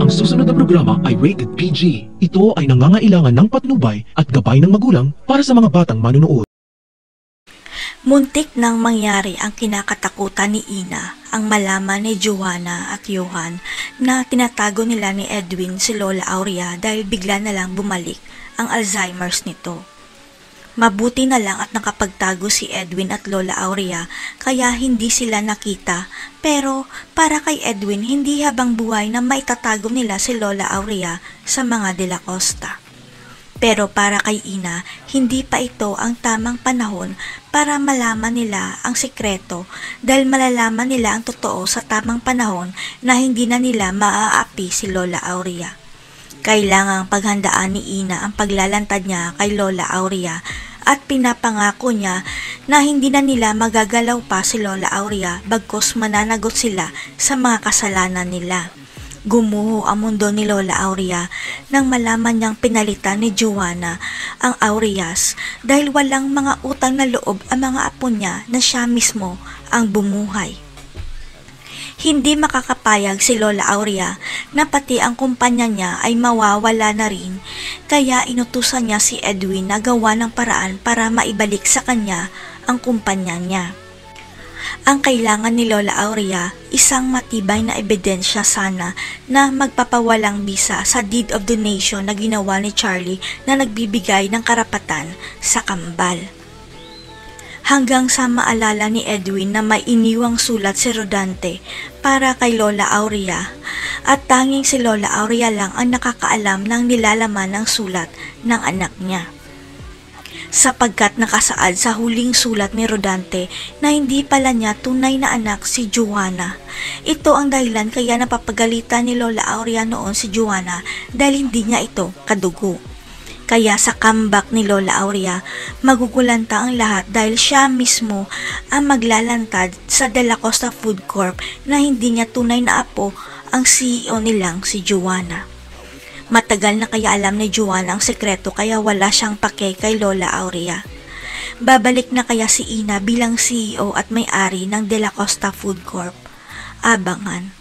Ang susunod na programa ay rated PG. Ito ay nangangailangan ng patnubay at gabay ng magulang para sa mga batang manunood. Muntik nang mangyari ang kinakatakutan ni Ina ang malaman ni Joanna at Johan na tinatago nila ni Edwin si Lola Aurea dahil bigla na lang bumalik ang Alzheimer's nito. Mabuti na lang at nakapagtago si Edwin at Lola Aurea kaya hindi sila nakita, pero para kay Edwin hindi habang buhay na maitatago nila si Lola Aurea sa mga De La Costa. Pero para kay Ina, hindi pa ito ang tamang panahon para malaman nila ang sikreto dahil malalaman nila ang totoo sa tamang panahon na hindi na nila maaapi si Lola Aurea. Kailangang paghandaan ni Ina ang paglalantad niya kay Lola Aurea at pinapangako niya na hindi na nila magagalaw pa si Lola Aurea bagkus mananagot sila sa mga kasalanan nila. Gumuho ang mundo ni Lola Aurea nang malaman niyang pinalitan ni Joanna ang Aureas dahil walang mga utang na loob ang mga apo niya na siya mismo ang bumuhay. Hindi makakapayag si Lola Aurea na pati ang kumpanya niya ay mawawala na rin, kaya inutusan niya si Edwin na gawa ng paraan para maibalik sa kanya ang kumpanya niya. Ang kailangan ni Lola Aurea, isang matibay na ebidensya sana na magpapawalang bisa sa deed of donation na ginawa ni Charlie na nagbibigay ng karapatan sa kambal. Hanggang sa maalala ni Edwin na may iniwang sulat si Rodante para kay Lola Aurea at tanging si Lola Aurea lang ang nakakaalam ng nilalaman ng sulat ng anak niya. Sapagkat nakasaad sa huling sulat ni Rodante na hindi pala niya tunay na anak si Joanna. Ito ang dahilan kaya napapagalitan ni Lola Aurea noon si Joanna dahil hindi niya ito kadugo. Kaya sa comeback ni Lola Aurea, magugulanta ang lahat dahil siya mismo ang maglalantad sa De La Costa Food Corp na hindi niya tunay na apo ang CEO nilang si Joanna. Matagal na kaya alam ni Joanna ang sekreto kaya wala siyang pake kay Lola Aurea. Babalik na kaya si Ina bilang CEO at may-ari ng De La Costa Food Corp. Abangan.